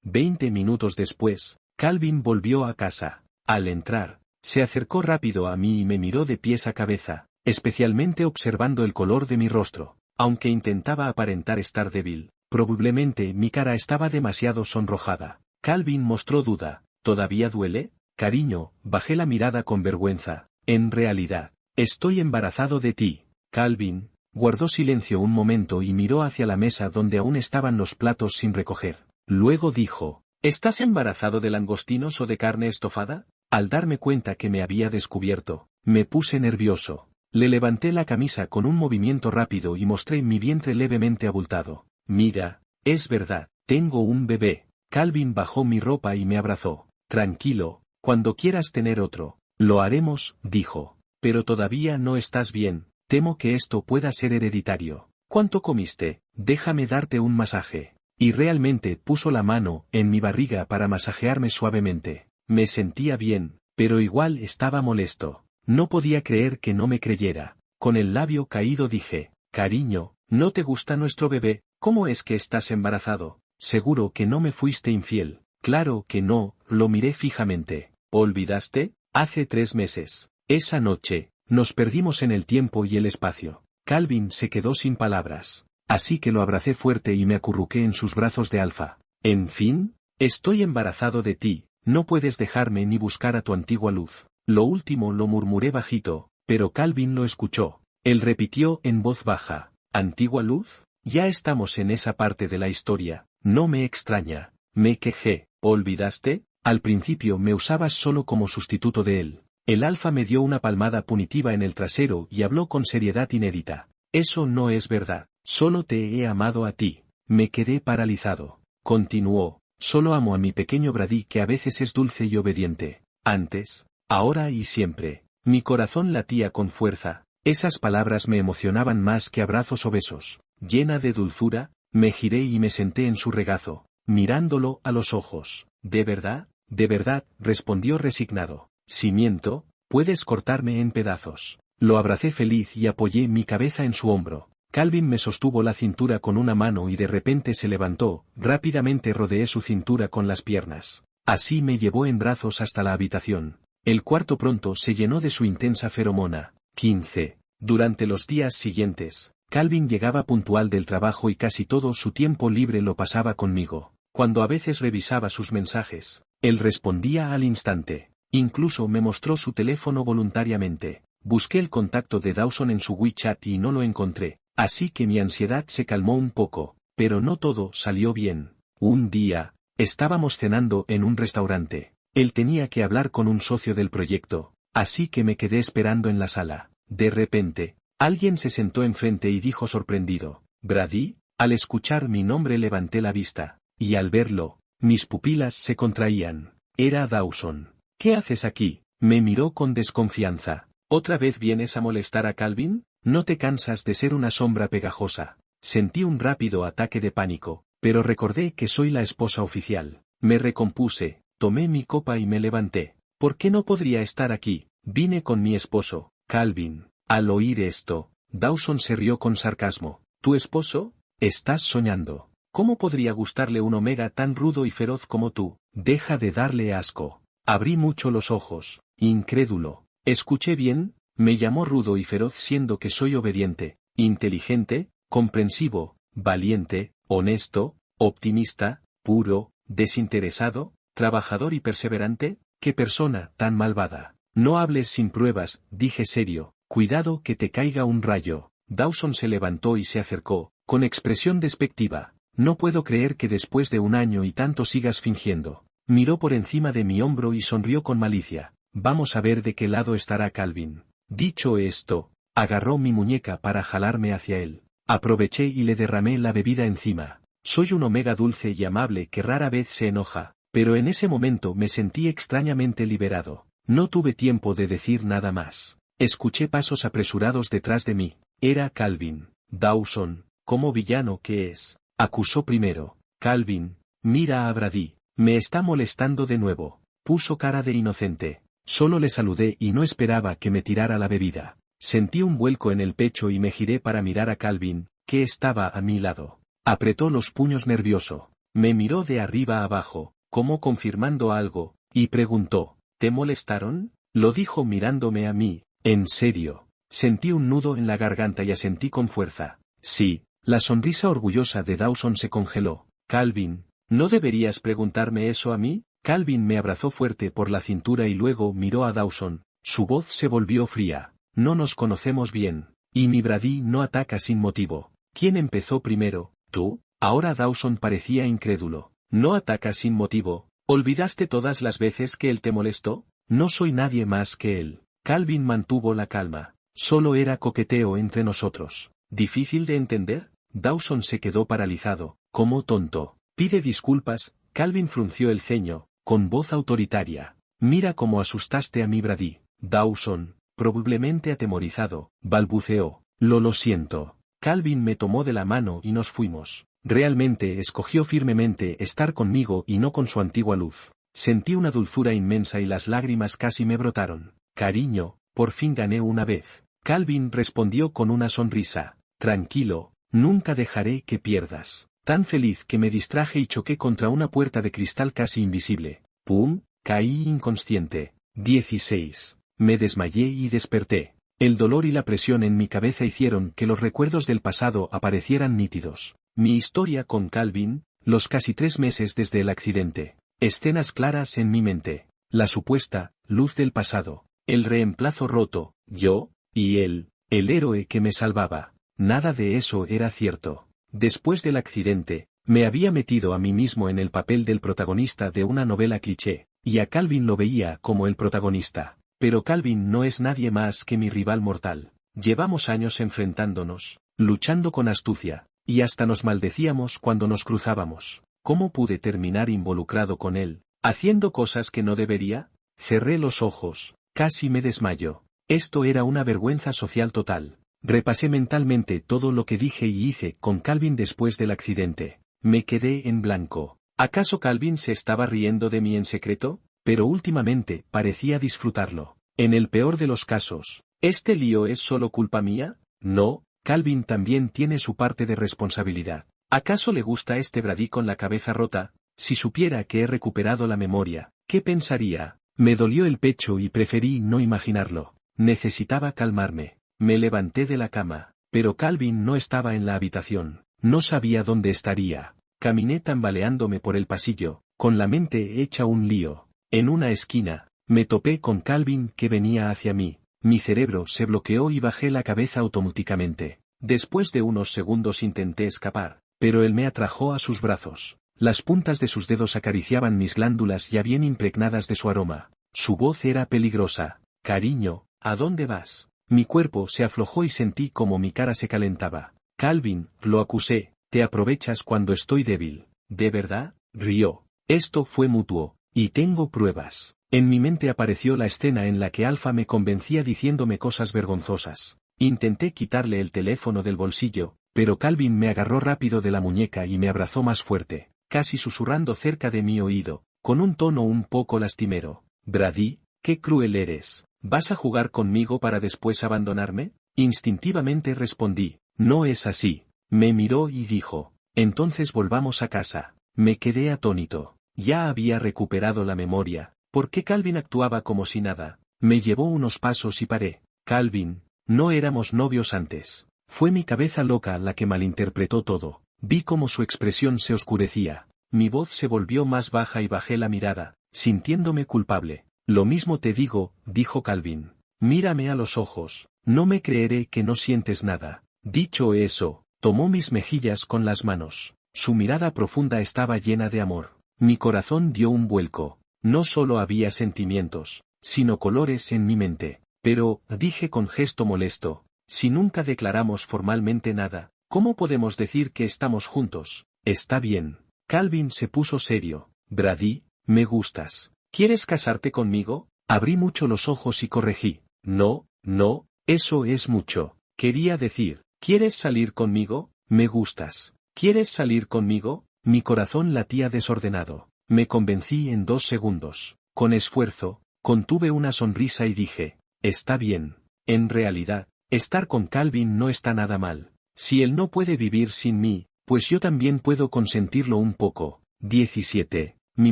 20 minutos después, Calvin volvió a casa. Al entrar, se acercó rápido a mí y me miró de pies a cabeza, especialmente observando el color de mi rostro. Aunque intentaba aparentar estar débil, probablemente mi cara estaba demasiado sonrojada. Calvin mostró duda. ¿Todavía duele? Cariño, bajé la mirada con vergüenza. En realidad, Estoy embarazado de ti. Calvin guardó silencio un momento y miró hacia la mesa donde aún estaban los platos sin recoger. Luego dijo, ¿estás embarazado de langostinos o de carne estofada? Al darme cuenta que me había descubierto, me puse nervioso. Le levanté la camisa con un movimiento rápido y mostré mi vientre levemente abultado. Mira, es verdad, tengo un bebé. Calvin bajó mi ropa y me abrazó. Tranquilo, cuando quieras tener otro, lo haremos, dijo. Pero todavía no estás bien, temo que esto pueda ser hereditario. ¿Cuánto comiste? Déjame darte un masaje. Y realmente puso la mano en mi barriga para masajearme suavemente. Me sentía bien, pero igual estaba molesto. No podía creer que no me creyera. Con el labio caído dije, cariño, ¿no te gusta nuestro bebé? ¿Cómo es que estás embarazado? Seguro que no me fuiste infiel. Claro que no, lo miré fijamente. ¿Olvidaste? Hace 3 meses. Esa noche, nos perdimos en el tiempo y el espacio. Calvin se quedó sin palabras. Así que lo abracé fuerte y me acurruqué en sus brazos de alfa. En fin, estoy embarazado de ti, no puedes dejarme ni buscar a tu antigua luz. Lo último lo murmuré bajito, pero Calvin lo escuchó. Él repitió en voz baja, ¿antigua luz? Ya estamos en esa parte de la historia, no me extraña. Me quejé, ¿olvidaste? Al principio me usabas solo como sustituto de él. El alfa me dio una palmada punitiva en el trasero y habló con seriedad inédita. Eso no es verdad, solo te he amado a ti. Me quedé paralizado. Continuó, solo amo a mi pequeño Brady que a veces es dulce y obediente. Antes, ahora y siempre. Mi corazón latía con fuerza. Esas palabras me emocionaban más que abrazos o besos. Llena de dulzura, me giré y me senté en su regazo, mirándolo a los ojos. ¿De verdad? De verdad, respondió resignado. Si miento, puedes cortarme en pedazos. Lo abracé feliz y apoyé mi cabeza en su hombro. Calvin me sostuvo la cintura con una mano y de repente se levantó, rápidamente rodeé su cintura con las piernas. Así me llevó en brazos hasta la habitación. El cuarto pronto se llenó de su intensa feromona. 15. Durante los días siguientes, Calvin llegaba puntual del trabajo y casi todo su tiempo libre lo pasaba conmigo. Cuando a veces revisaba sus mensajes, él respondía al instante. Incluso me mostró su teléfono voluntariamente. Busqué el contacto de Dawson en su WeChat y no lo encontré, así que mi ansiedad se calmó un poco, pero no todo salió bien. Un día, estábamos cenando en un restaurante. Él tenía que hablar con un socio del proyecto, así que me quedé esperando en la sala. De repente, alguien se sentó enfrente y dijo sorprendido, ¿Brady? Al escuchar mi nombre levanté la vista, y al verlo, mis pupilas se contraían. Era Dawson. ¿Qué haces aquí? Me miró con desconfianza. ¿Otra vez vienes a molestar a Calvin? ¿No te cansas de ser una sombra pegajosa? Sentí un rápido ataque de pánico, pero recordé que soy la esposa oficial. Me recompuse, tomé mi copa y me levanté. ¿Por qué no podría estar aquí? Vine con mi esposo, Calvin. Al oír esto, Dawson se rió con sarcasmo. ¿Tu esposo? Estás soñando. ¿Cómo podría gustarle un omega tan rudo y feroz como tú? Deja de darle asco. Abrí mucho los ojos, incrédulo. ¿Escuché bien? Me llamó rudo y feroz siendo que soy obediente, inteligente, comprensivo, valiente, honesto, optimista, puro, desinteresado, trabajador y perseverante. ¿Qué persona tan malvada? No hables sin pruebas, dije serio, cuidado que te caiga un rayo. Dawson se levantó y se acercó, con expresión despectiva. No puedo creer que después de 1 año y tanto sigas fingiendo. Miró por encima de mi hombro y sonrió con malicia. Vamos a ver de qué lado estará Calvin. Dicho esto, agarró mi muñeca para jalarme hacia él. Aproveché y le derramé la bebida encima. Soy un omega dulce y amable que rara vez se enoja, pero en ese momento me sentí extrañamente liberado. No tuve tiempo de decir nada más. Escuché pasos apresurados detrás de mí. Era Calvin. Dawson, como villano que es, acusó primero. Calvin, mira a Brady. Me está molestando de nuevo. Puso cara de inocente. Solo le saludé y no esperaba que me tirara la bebida. Sentí un vuelco en el pecho y me giré para mirar a Calvin, que estaba a mi lado. Apretó los puños nervioso. Me miró de arriba a abajo, como confirmando algo, y preguntó, ¿te molestaron? Lo dijo mirándome a mí. En serio. Sentí un nudo en la garganta y asentí con fuerza. Sí. La sonrisa orgullosa de Dawson se congeló. Calvin, ¿no deberías preguntarme eso a mí? Calvin me abrazó fuerte por la cintura y luego miró a Dawson. Su voz se volvió fría. no nos conocemos bien. Y mi Brady no ataca sin motivo. ¿Quién empezó primero? ¿Tú? Ahora Dawson parecía incrédulo. ¿No ataca sin motivo? ¿Olvidaste todas las veces que él te molestó? No soy nadie más que él. Calvin mantuvo la calma. Solo era coqueteo entre nosotros. ¿Difícil de entender? Dawson se quedó paralizado, como tonto. Pide disculpas. Calvin frunció el ceño, con voz autoritaria. Mira cómo asustaste a mi Brady. Dawson, probablemente atemorizado, balbuceó. Lo siento. Calvin me tomó de la mano y nos fuimos. Realmente escogió firmemente estar conmigo y no con su antigua luz. Sentí una dulzura inmensa y las lágrimas casi me brotaron. Cariño, por fin gané una vez. Calvin respondió con una sonrisa. Tranquilo, nunca dejaré que pierdas. Tan feliz que me distraje y choqué contra una puerta de cristal casi invisible. ¡Pum! Caí inconsciente. 16. Me desmayé y desperté. El dolor y la presión en mi cabeza hicieron que los recuerdos del pasado aparecieran nítidos. Mi historia con Calvin, los casi 3 meses desde el accidente. Escenas claras en mi mente. La supuesta luz del pasado. El reemplazo roto, yo, y él, el héroe que me salvaba. Nada de eso era cierto. Después del accidente, me había metido a mí mismo en el papel del protagonista de una novela cliché, y a Calvin lo veía como el protagonista. Pero Calvin no es nadie más que mi rival mortal. Llevamos años enfrentándonos, luchando con astucia, y hasta nos maldecíamos cuando nos cruzábamos. ¿Cómo pude terminar involucrado con él, haciendo cosas que no debería? Cerré los ojos, casi me desmayo. Esto era una vergüenza social total. Repasé mentalmente todo lo que dije y hice con Calvin después del accidente. Me quedé en blanco. ¿Acaso Calvin se estaba riendo de mí en secreto? Pero últimamente parecía disfrutarlo. En el peor de los casos, ¿este lío es solo culpa mía? No, Calvin también tiene su parte de responsabilidad. ¿Acaso le gusta este Brady con la cabeza rota? Si supiera que he recuperado la memoria, ¿qué pensaría? Me dolió el pecho y preferí no imaginarlo. Necesitaba calmarme. Me levanté de la cama, pero Calvin no estaba en la habitación. No sabía dónde estaría. Caminé tambaleándome por el pasillo, con la mente hecha un lío. En una esquina, me topé con Calvin que venía hacia mí. Mi cerebro se bloqueó y bajé la cabeza automáticamente. Después de unos segundos intenté escapar, pero él me atrajo a sus brazos. Las puntas de sus dedos acariciaban mis glándulas ya bien impregnadas de su aroma. Su voz era peligrosa. Cariño, ¿a dónde vas? Mi cuerpo se aflojó y sentí como mi cara se calentaba. Calvin, lo acusé, te aprovechas cuando estoy débil. ¿De verdad? Rió. Esto fue mutuo, y tengo pruebas. En mi mente apareció la escena en la que Alfa me convencía diciéndome cosas vergonzosas. Intenté quitarle el teléfono del bolsillo, pero Calvin me agarró rápido de la muñeca y me abrazó más fuerte, casi susurrando cerca de mi oído, con un tono un poco lastimero. Brady, qué cruel eres. ¿Vas a jugar conmigo para después abandonarme? Instintivamente respondí, no es así. Me miró y dijo, entonces volvamos a casa. Me quedé atónito. Ya había recuperado la memoria. ¿Por qué Calvin actuaba como si nada? Me llevó unos pasos y paré. Calvin, no éramos novios antes. Fue mi cabeza loca la que malinterpretó todo. Vi cómo su expresión se oscurecía. Mi voz se volvió más baja y bajé la mirada, sintiéndome culpable. Lo mismo te digo, dijo Calvin. Mírame a los ojos, no me creeré que no sientes nada. Dicho eso, tomó mis mejillas con las manos. Su mirada profunda estaba llena de amor. Mi corazón dio un vuelco. No solo había sentimientos, sino colores en mi mente. Pero, dije con gesto molesto, si nunca declaramos formalmente nada, ¿cómo podemos decir que estamos juntos? Está bien. Calvin se puso serio. Brady, me gustas. ¿Quieres casarte conmigo? Abrí mucho los ojos y corregí. No, no, eso es mucho. Quería decir, ¿quieres salir conmigo? Me gustas. ¿Quieres salir conmigo? Mi corazón latía desordenado. Me convencí en 2 segundos. Con esfuerzo, contuve una sonrisa y dije, está bien. En realidad, estar con Calvin no está nada mal. Si él no puede vivir sin mí, pues yo también puedo consentirlo un poco. 17. Mi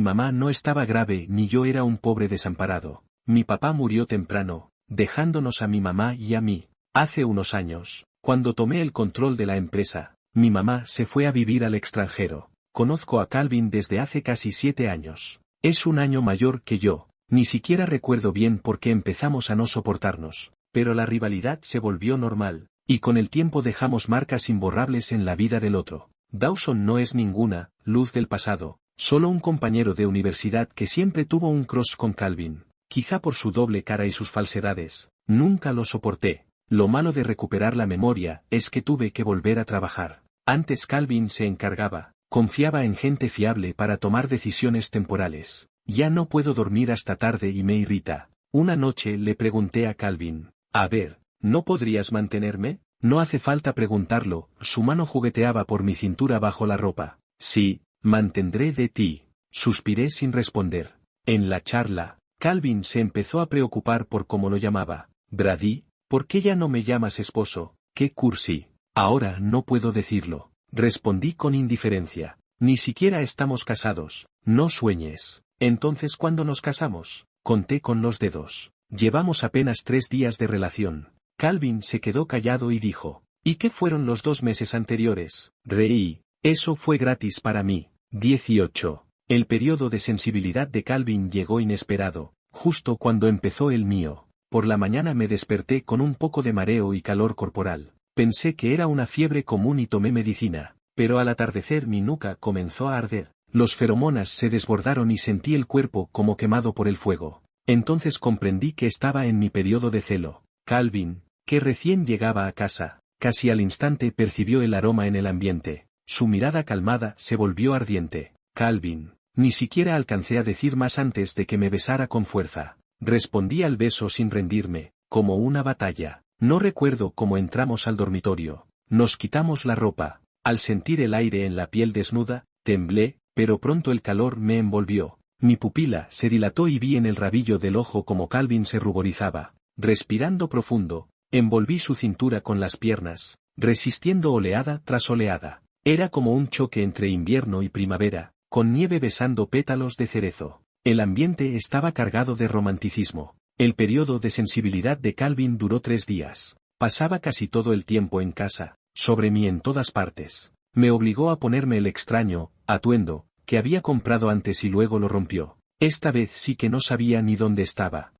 mamá no estaba grave ni yo era un pobre desamparado. Mi papá murió temprano, dejándonos a mi mamá y a mí. Hace unos años, cuando tomé el control de la empresa, mi mamá se fue a vivir al extranjero. Conozco a Calvin desde hace casi 7 años. Es un año mayor que yo. Ni siquiera recuerdo bien por qué empezamos a no soportarnos. pero la rivalidad se volvió normal, y con el tiempo dejamos marcas imborrables en la vida del otro. Dawson no es ninguna luz del pasado, solo un compañero de universidad que siempre tuvo un crush con Calvin. Quizá por su doble cara y sus falsedades, nunca lo soporté. Lo malo de recuperar la memoria es que tuve que volver a trabajar. Antes Calvin se encargaba, confiaba en gente fiable para tomar decisiones temporales. Ya no puedo dormir hasta tarde y me irrita. Una noche le pregunté a Calvin, a ver, ¿no podrías mantenerme? No hace falta preguntarlo, su mano jugueteaba por mi cintura bajo la ropa. Sí, mantendré de ti. Suspiré sin responder. En la charla, Calvin se empezó a preocupar por cómo lo llamaba. Brady, ¿por qué ya no me llamas esposo? ¡Qué cursi! Ahora no puedo decirlo. Respondí con indiferencia. Ni siquiera estamos casados. No sueñes. Entonces, ¿cuándo nos casamos? Conté con los dedos. Llevamos apenas 3 días de relación. Calvin se quedó callado y dijo, ¿y qué fueron los 2 meses anteriores? Reí. Eso fue gratis para mí. 18. El periodo de sensibilidad de Calvin llegó inesperado, justo cuando empezó el mío. Por la mañana me desperté con un poco de mareo y calor corporal. Pensé que era una fiebre común y tomé medicina, pero al atardecer mi nuca comenzó a arder. Los feromonas se desbordaron y sentí el cuerpo como quemado por el fuego. Entonces comprendí que estaba en mi periodo de celo. Calvin, que recién llegaba a casa, casi al instante percibió el aroma en el ambiente. Su mirada calmada se volvió ardiente. Calvin, ni siquiera alcancé a decir más antes de que me besara con fuerza. Respondí al beso sin rendirme, como una batalla. No recuerdo cómo entramos al dormitorio. Nos quitamos la ropa. Al sentir el aire en la piel desnuda, temblé, pero pronto el calor me envolvió. Mi pupila se dilató y vi en el rabillo del ojo como Calvin se ruborizaba. Respirando profundo, envolví su cintura con las piernas, resistiendo oleada tras oleada. Era como un choque entre invierno y primavera, con nieve besando pétalos de cerezo. El ambiente estaba cargado de romanticismo. El periodo de sensibilidad de Calvin duró 3 días. Pasaba casi todo el tiempo en casa, sobre mí en todas partes. Me obligó a ponerme el extraño atuendo que había comprado antes y luego lo rompió. Esta vez sí que no sabía ni dónde estaba.